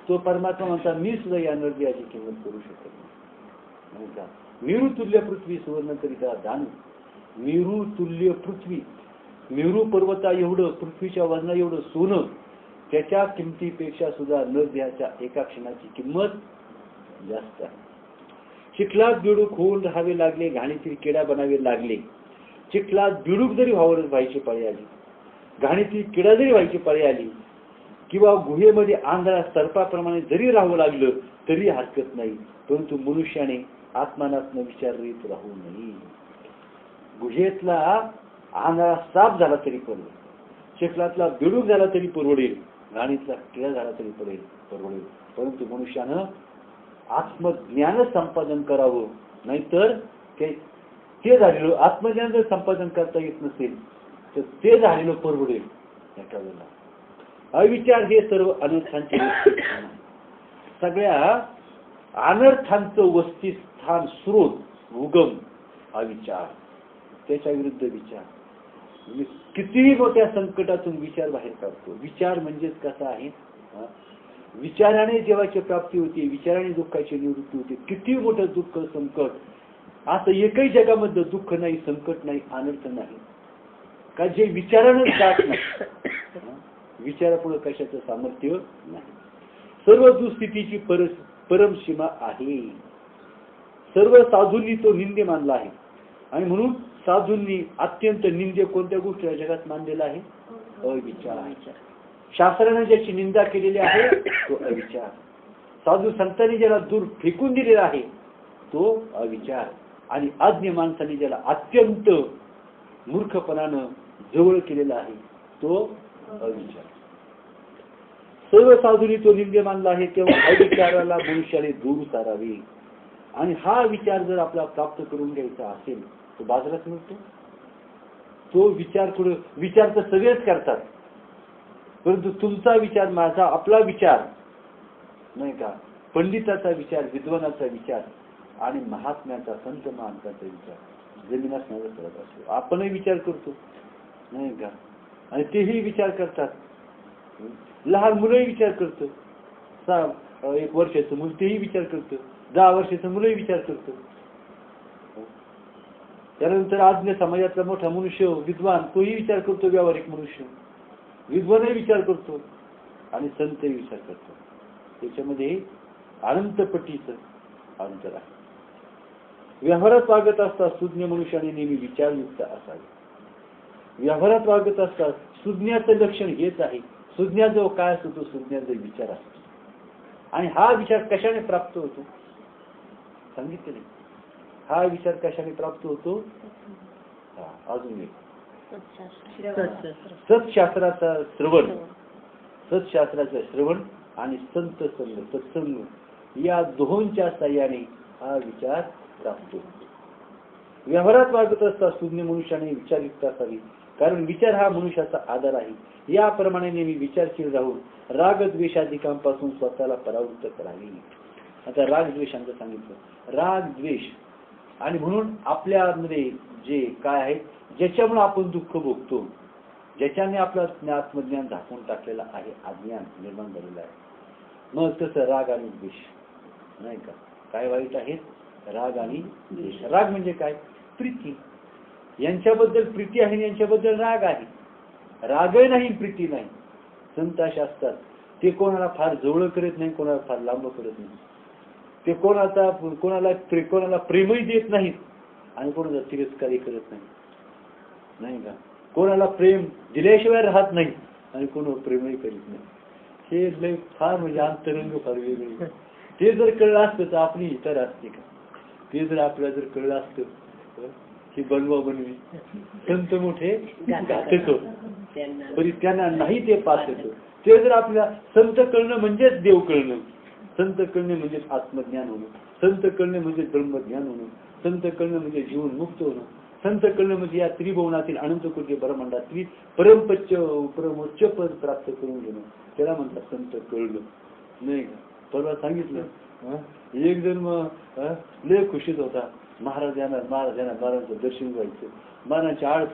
तो परमात्मा म्हणता मी सुद्धा या नरदेहाची किंमत करू शकत नाही. मेरू तुल्य पृथ्वी सुवर्ण करिता दान. मेरू तुल्य पृथ्वी, मेरू पर्वता एवढं, पृथ्वीच्या वजना एवढं सोनं, त्याच्या किमतीपेक्षा सुद्धा नरदेहाच्या एका क्षणाची किंमत जास्त आहे. चिखलात बिडूक होऊन राहावे लागले, घाणीतील किडा बनावे लागले. चिखलात बिडूक जरी व्हायची पाळी आली, घाणीतील किडा जरी व्हायची पाळी आली, किंवा गुहेमध्ये आंधळा सर्पाप्रमाणे जरी राहावं लागलं तरी हरकत नाही. परंतु मनुष्याने आत्मानात्म विचारित राहू नये. गुहेतला आंधळा साप झाला तरी परवडेल, चिखलातला बिडूक झाला तरी परवडेल, घाणीतला किडा झाला तरी परवडेल. परंतु मनुष्यानं आत्मज्ञान संपादन करावं. नाहीतर ते झालेलं आत्मज्ञान जर संपादन करता येत नसेल तर ते झालेलं परवडेल. एका वेळेला अविचार हे सर्व अनर्थांचे सगळ्या अनर्थांचं वस्तीस्थान, स्रोत, उगम अविचार. त्याच्या विरुद्ध विचार. कितीही मोठ्या संकटातून विचार बाहेर काढतो. विचार म्हणजेच कसा आहे, विचाराने जीवाची प्राप्ती होती, विचाराने दुःखाची निवृत्ती होती. किती मोठं दुःख संकट, असं एकही जगामध्ये दुःख नाही, संकट नाही, अनर्थ नाही का जे विचारानंच जात नाही. विचारापुढे कशाचं सामर्थ्य नाही. सर्व दुस्थितीची परमसीमा आहे. सर्व साधूंनी तो निंदे मानला आहे आणि म्हणून साधूंनी अत्यंत निंदे कोणत्या गोष्टीला जगात मानलेला आहे, अविचार. शास्त्राने ज्याची निंदा केलेली आहे तो अविचार. साधू संतांनी ज्याला दूर फेकून दिलेला आहे तो अविचार. आणि अज्ञ माणसाने ज्याला अत्यंत मूर्खपणानं जवळ केलेला आहे तो अविचार. सर्व साधूंनी तो निंदे मानला आहे, तेव्हा अविचाराला मनुष्याने दूर सारावे. आणि हा विचार जर आपला प्राप्त करून घ्यायचा असेल तो बाजारात मिळतो. तो विचार तर सगळेच करतात, परंतु तुमचा विचार, माझा, आपला विचार नाही का, पंडिताचा विचार, विद्वानाचा विचार आणि महात्म्याचा, संत महात्म्याचा विचार जमीन असण्याचा फरक असतो. आपणही विचार करतो नाही का, आणि तेही विचार करतात. लहान मुलंही विचार करतो. 1 वर्षाचं मुल तेही विचार करतं, 10 वर्षाचं मुलंही विचार करतं. त्यानंतर आज्ञ समाजातला मोठा मनुष्य, विद्वान, तोही विचार करतो. व्यावहारिक मनुष्य, विद्वानही विचार करतो आणि संतही विचार करतो. त्याच्यामध्ये अनंतपटीचं अंतर आहे. व्यवहारात वागत असता सुज्ञ मनुष्याने नेहमी विचारयुक्त असावे. व्यवहारात वागत असता सुज्ञाचं लक्षण हेच आहे. सुज्ञाजवळ काय असतो तो सुज्ञाचा विचार असतो. आणि हा विचार कशाने प्राप्त होतो सांगितले नाही. हा विचार कशाने प्राप्त होतो, अजून एक सत्शास्त्राचा श्रवण. सत्शास्त्राचं श्रवण आणि संत संग, सत्संग या दोहोंच्या साह्याने हा विचार प्राप्त होतो. व्यवहारात वागत असता सुज्ञ मनुष्याने विचारयुक्त असावी, कारण विचार हा मनुष्याचा आधार आहे. याप्रमाणे नेहमी विचारशील राहून रागद्वेषाधिकांपासून स्वतःला परावृत्त करावी. आता रागद्वेषांचं सांगितलं, राग द्वेष. आणि म्हणून आपल्यामध्ये जे काय आहे, ज्याच्यामुळे आपण दुःख भोगतो, ज्याच्याने आपलं आत्मज्ञान झाकून टाकलेलं आहे, अज्ञान निर्माण झालेलं आहे, मग तसं राग आणि द्वेष नाही का, काय वाईट आहेत, राग आणि द्वेष. राग म्हणजे काय, प्रीती. यांच्याबद्दल प्रीती आहे, यांच्याबद्दल राग आहे. रागही नाही, प्रीती नाही. संत असे असतात, ते कोणाला फार जवळ करत नाही, कोणाला फार लांब करत नाही. ते कोणाला प्रेमही देत नाहीत आणि कोणाला तिरस्कारही करत नाही, नाही का. कोणाला प्रेम दिल्याशिवाय राहत नाही आणि कोणावर प्रेमही करीत नाही. हे लय फार म्हणजे अंतरंग फार वेगळे. ते जर कळलं असतं तर आपली इतर असते का? ते जर आपल्याला जर कळलं असतं ही बनवा बनवी संत मोठे गाठतो तरी त्यांना नाही ते पास येतो. ते जर आपल्याला संत कळणं म्हणजेच देव कळणं, संत कळणे म्हणजे आत्मज्ञान होणं, संत कळणे म्हणजे ब्रह्मज्ञान होणं, संत कळणं म्हणजे जीवन मुक्त होणं, संत कळणं म्हणजे या त्रिभुवनातील अनंत कोटी ब्रह्मांडात परमोच्च पद प्राप्त करून घेणं. त्याला म्हणतात संत कळलं. नाही का? परवा सांगितलं एक जण मग लय खुशीत होता. महाराजांचं दर्शन व्हायचं. महाराजांच्या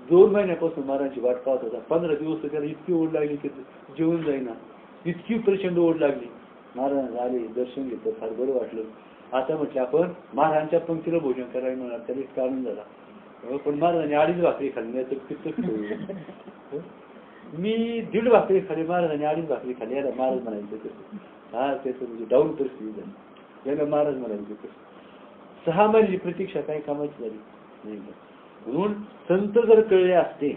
2 महिन्यापासून महाराजांची वाट पाहत होता. 15 दिवस त्याला इतकी ओढ लागली की जेवण जाईना, इतकी प्रचंड ओढ लागली. महाराज आले, दर्शन घेतलं, फार बरं वाटलं. आता म्हटलं आपण महाराजांच्या पंक्तीला भोजन करायला म्हणणार, त्याला इतका आनंद झाला. पण महाराजांनी 2.5 भाकरी खाल्ली तर किती मी 1.5 भाकरी खाली, महाराजांनी 2.5 भाकरी खाली. याला महाराज म्हणायचं हा त्याचं म्हणजे डाऊन परिस्थिती झाली. याला महाराज म्हणायचं 6 महिन्याची प्रतीक्षा काही कामाची झाली नाही. म्हणून संत जर कळले असते,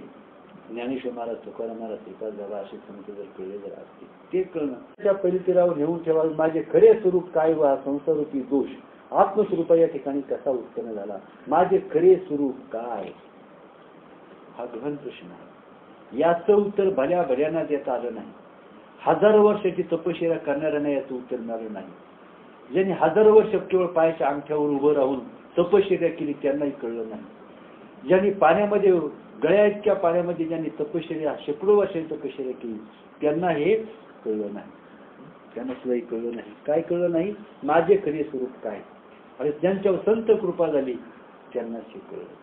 ज्ञानेश्वर महाराज, तुकाराम महाराज, श्रीपाद असे संत जर कळले जर असते, ते कळणं त्या परिसरावर नेऊन ठेवा. माझे खरे स्वरूप काय वा संसारूपी दोष आत्मस्वरूपा या ठिकाणी कसा उत्पन्न झाला, माझे खरे स्वरूप काय, हा गहन प्रश्न आहे. याचं उत्तर भल्या भल्याना देता आलं नाही. 1000 वर्षाची तपश्चर्या करणाऱ्यांना याचं उत्तर मिळालं नाही. ज्यांनी 1000 वर्ष केवळ पायाच्या अंगठ्यावर उभं राहून तपश्चर्या केली त्यांनाही कळलं नाही. ज्यांनी पाण्यामध्ये गळ्या इतक्या पाण्यामध्ये ज्यांनी तपश्चर्या शेकडो वर्षांची तपश्चर्या केली त्यांना हे कळलं नाही. त्यांना सुद्धा कळलं नाही. काय कळलं नाही? माझे खरे स्वरूप काय. आणि ज्यांच्यावर संत कृपा झाली त्यांनाच हे कळलं.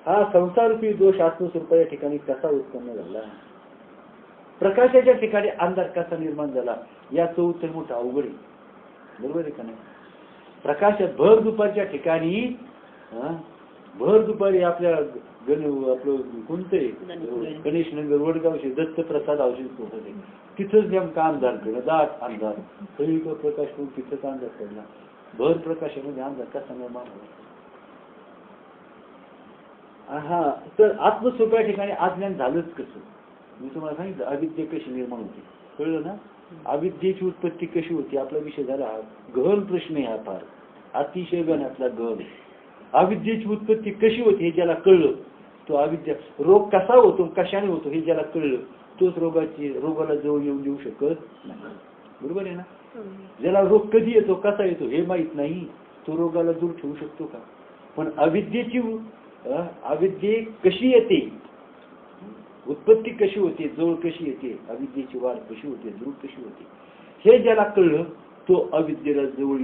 हा संसारूपी दोष आत्मस्वरूपा या ठिकाणी कसा उत्पन्न झाला, प्रकाशाच्या ठिकाणी अंधार कसा निर्माण झाला, याचं उत्तर मोठं अवघड आहे. बरोबर आहे का नाही? प्रकाशात भर दुपारच्या ठिकाणी भर दुपारी आपल्या आपलं कोणतं आहे गणेश नगर वडगावचे दत्तप्रसाद औषध होते, तिथंच नेमका अंधार केलं, दाट अंधार, सगळीकडे प्रकाश करून तिथंच अंधार पडला. भर प्रकाशामध्ये अंधार कसा निर्माण होता? हा तर आत्मस्वरूपा ठिकाणी अज्ञान झालंच कसं? मी तुम्हाला सांगितलं अविद्या कशी निर्माण होती, कळलं ना? अविद्येची उत्पत्ती कशी होती आपला विषय झाला. गहन प्रश्न आहे हा, फार अतिशय गहनातला गहन. अविद्येची उत्पत्ती कशी होती हे ज्याला कळलं तो अविद्या, रोग कसा होतो कशाने होतो हे ज्याला कळलं तोच रोगाला जवळ येऊन देऊ शकत नाही. बरोबर आहे ना? ज्याला रोग कधी येतो कसा येतो हे माहित नाही तो रोगाला दूर ठेवू शकतो का? पण अविद्ये कशी येते, उत्पत्ती कशी होते, जवळ कशी येते, अविद्येची वाढ कशी होते, दूर कशी होते, हे ज्याला कळलं तो अविद्येला जवळ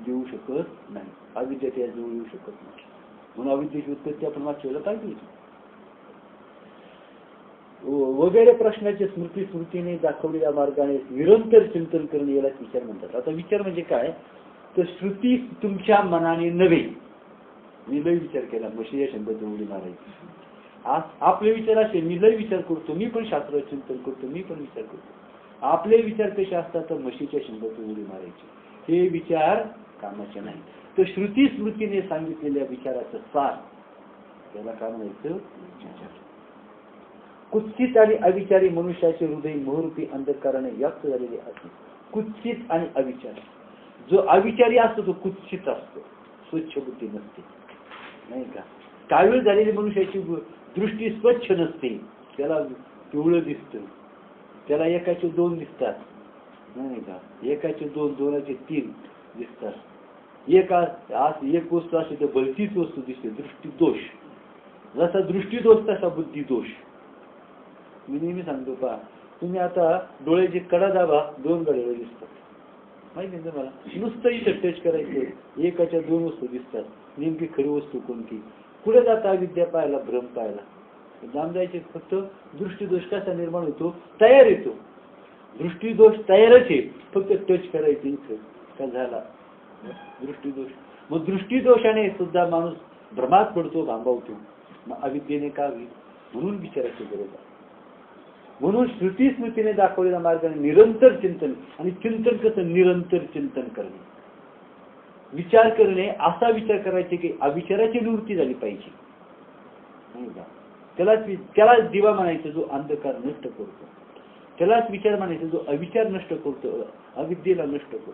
देऊ शकत नाही. अविद्या त्या जवळ येऊ शकत नाही. म्हणून अविद्येची उत्पत्ती आपण वाचवायला पाहिजे. वगैरे प्रश्नाचे स्मृतीने दाखवलेल्या मार्गाने निरंतर चिंतन करणे याला विचार म्हणतात. आता विचार म्हणजे काय तर श्रुती तुमच्या मनाने नव्हे. मी लय विचार केला मशी या शब्दाची उडी मारायची. आपले विचार असे, मी लय विचार करतो, मी पण शास्त्र चिंतन करतो, मी पण विचार करतो. आपले विचार कसे असतात तर म्हशीच्या शब्दाची उडी मारायची. हे विचार कामाचे नाही. तर श्रुती स्मृतीने सांगितलेल्या विचाराचं सार त्याला काय म्हणायचं? कुत्सित आणि अविचारी मनुष्याचे हृदय मोहरूपी अंधकाराने व्याप्त झालेले असते. कुत्सित आणि अविचारी. जो अविचारी असतो तो कुत्सित असतो, स्वच्छ बुद्धी नसते, नाही का? कावीळ झालेली मनुष्याची दृष्टी स्वच्छ नसते, त्याला पिवळं दिसतं, त्याला एकाचे 2 दिसतात, नाही का? एकाचे 2, 2चे 3 दिसतात. एक वस्तू असते तर भलतीच वस्तू दिसते. दृष्टीदोष. जसा दृष्टीदोष तसा बुद्धिदोष. मी नेहमी सांगतो पहा, तुम्ही आता डोळ्याची कडा दाबा 2 गडे दिसतात, माहिती आहे तुम्हाला? नुसतं इथं टच करायचं, एकाच्या 2 वस्तू दिसतात. नेमकी खरी वस्तू कोणती? पुढे जाता विद्या पाहायला, भ्रम पाहायला जाम जायचे. फक्त दृष्टीदोष कसा निर्माण होतो? तयार येतो. दृष्टीदोष तयारच आहे, फक्त टच करायचं इथं का झाला दृष्टीदोष. मग दृष्टीदोषाने सुद्धा माणूस भ्रमात पडतो, भांबावतो. मग अविद्येने का होईल? म्हणून विचारायची गरज आहे. म्हणून श्रुती स्मृतीने दाखवलेल्या मार्गाने निरंतर चिंतन. आणि चिंतन कसं? निरंतर चिंतन करणे, विचार करणे. असा विचार करायचे की अविचाराची निवृत्ती झाली पाहिजे, नाही का? त्यालाच दिवा म्हणायचं जो अंधकार नष्ट करतो. त्यालाच विचार म्हणायचं जो अविचार नष्ट करतो, अविद्येला नष्ट करतो.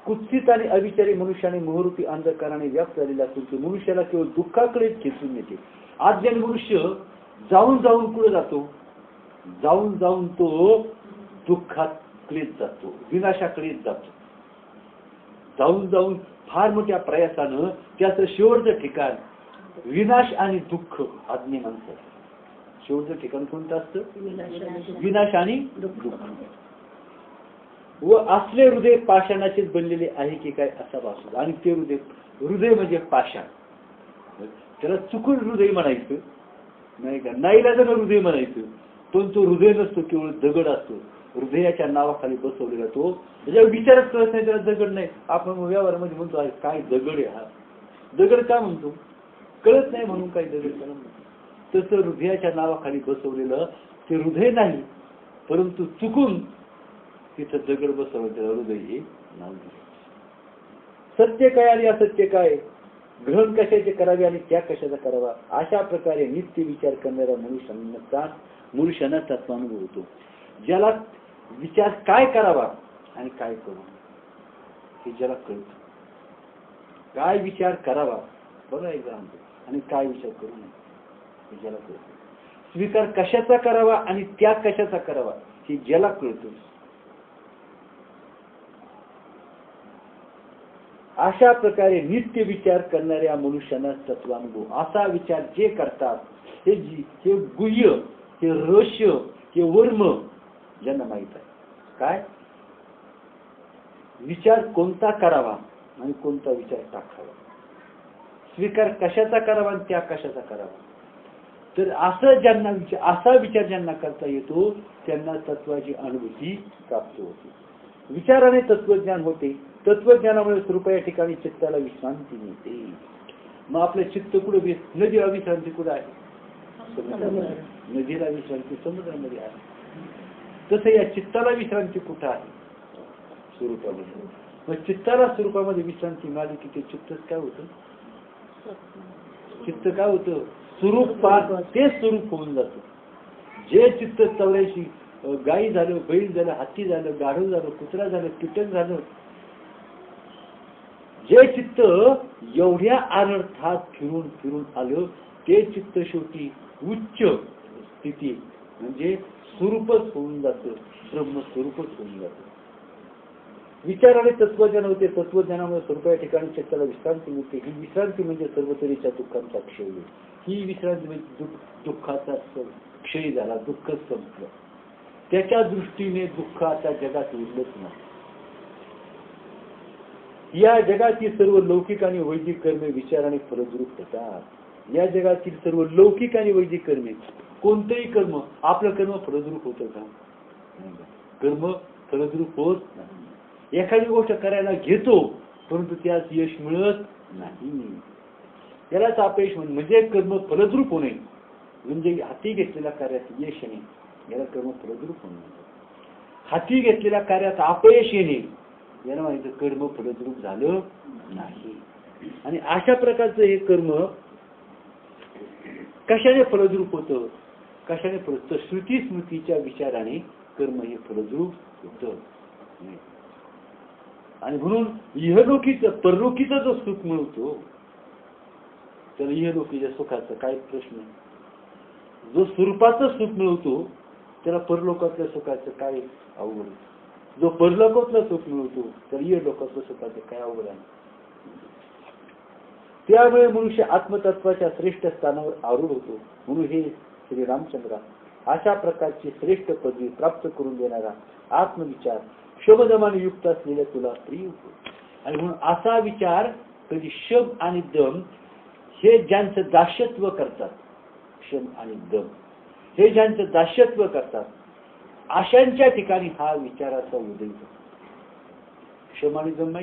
कुत्सित आणि अविचारी मनुष्याने मोहरूपी अंधकाराने व्याप्त झालेला असून तो मनुष्याला केवळ दुःखाकडेच खेचून येते. अज्ञानी मनुष्य जाऊन जाऊन कुठे जातो? जाऊन जाऊन तो दुःखाकडेच जातो, विनाशाकडेच जातो. जाऊन जाऊन फार मोठ्या प्रयासानं त्याचं शेवटचं ठिकाण विनाश आणि दुःख आज्ञे माणसं. शेवटचं ठिकाण कोणतं असतं? विनाश आणि दुःख. व असले हृदय पाषाणाचेच बनलेले आहे की काय असा भासतो. आणि ते हृदय म्हणजे पाषाण. त्याला चुकून हृदय म्हणायचं नाही का, नाईलाजानं हृदय म्हणायचं, पण तो हृदय नसतो, केवळ दगड असतो. हृदयाच्या नावाखाली बसवलेला तो, त्याच्यावर विचारच करत नाही, त्याला दगड नाही. आपण व्यवहारामध्ये म्हणतो काय दगड आहे हा, दगड का म्हणतो? कळत नाही म्हणून काही दगड कळत नाही. तसं हृदयाच्या नावाखाली बसवलेलं ते हृदय नाही, परंतु चुकून तिथं दगड बसवलं, त्याला हृदय हे नाव दिलं. सत्य काय आणि असत्य काय, ग्रहण कशाचे करावे आणि त्याग कशाचा करावा, अशा प्रकारे नित्य विचार करणाऱ्या मनुष्याना तत्वानुभव होतो. ज्याला विचार काय करावा आणि काय करू हे ज्याला कळतं, काय विचार करावा बघा एक्झाम, आणि काय विचार करू नये हे ज्याला कळतं. स्वीकार कशाचा करावा आणि त्याग कशाचा करावा हे ज्याला कळतं, अशा प्रकारे नित्य विचार करणाऱ्या मनुष्याना तत्वानुभव. असा विचार जे करतात हे गुह्य, हे रहस्य, हे वर्म ज्यांना माहित आहे. काय विचार कोणता करावा आणि कोणता विचार टाकावा, स्वीकार कशाचा करावा आणि त्याग कशाचा करावा. तर असा विचार ज्यांना करता येतो त्यांना तत्वाची अनुभूती प्राप्त होते. विचाराने तत्वज्ञान होते. तत्वज्ञानामुळे स्वरूपा या ठिकाणी चित्ताला विश्रांती मिळते. मग आपलं चित्त कुठे, नदी अविश्रांती कुठे आहे? नदीला विश्रांती समुद्रामध्ये आहे. तसं या चित्ताला विश्रांती कुठं आहे? स्वरूपामध्ये. मग चित्ताला स्वरूपामध्ये विश्रांती मिळाली की ते चित्तच काय होतं? चित्त काय होतं? स्वरूपात ते स्वरूप होऊन जातं. जे चित्त 84 गाई झालं, बैल झालं, हाती झालं, गाढव झालं, कुत्रा झालं, कीटक झालं, जे चित्त एवढ्या अनर्थात फिरून फिरून आलं ते चित्त शेवटी उच्च स्थिती म्हणजे स्वरूपच होऊन जातं, ब्रह्मस्वरूपच होऊन जातं. विचाराने तत्वज्ञान होते. तत्वज्ञानामुळे स्वरूपा या ठिकाणी चित्ताला विश्रांती मिळते. ही विश्रांती म्हणजे सर्व तऱ्हेच्या दुःखांचा क्षय होईल. ही विश्रांती म्हणजे दुःखाचा क्षय झाला, दुःख संपलं. त्याच्या दृष्टीने दुःख आता जगात उरलंच नाही. या जगातील सर्व लौकिक आणि वैदिक कर्मे विचाराने फलद्रूप होतात. या जगातील सर्व लौकिक आणि वैदिक कर्मे, कोणतेही कर्म, आपलं कर्म फलद्रूप होतं का? कर्म फलद्रूप होत नाही. एखादी गोष्ट करायला घेतो परंतु त्यास यश मिळत नाही, त्यालाच अपयश म्हणजे कर्म फलद्रूप होणे. म्हणजे हाती घेतलेल्या कार्यात यश येणे याला कर्म फलद्रूप होणे. हाती घेतलेल्या कार्यात अपयश येणे याला माहिती कर्म फलद्रूप झालं नाही. आणि अशा प्रकारचं हे कर्म कशाने फलद्रूप होतं? कशाने फलद्रूप? श्रुती स्मृतीच्या विचाराने कर्म हे फलद्रूप होतं. आणि म्हणून इहलोकीचं परलोकीचं जो सुख मिळतो तर इहलोकीच्या सुखाचं काय प्रश्न? जो स्वरूपाचं सुख मिळतो त्याला परलोकातल्या सुखाचं काय अवघड? जो परलोकातलं सुख मिळतो तर इहलोकातलं सुखाचं काय अवघड आहे? त्यामुळे मनुष्य आत्मतत्वाच्या श्रेष्ठ स्थानावर आरूढ होतो. म्हणून हे श्री रामचंद्रा अशा प्रकारची श्रेष्ठ पदवी प्राप्त करून देणारा आत्मविचार शमदमाने युक्त असलेल्या तुला प्रिय होतो. आणि म्हणून असा विचार कधी शम आणि दम हे ज्यांचं दास्यत्व करतात, शम आणि दम हे ज्यांचं दास्यत्व करतात अशांच्या ठिकाणी हा विचाराचा उदय होतो. शम आणि दम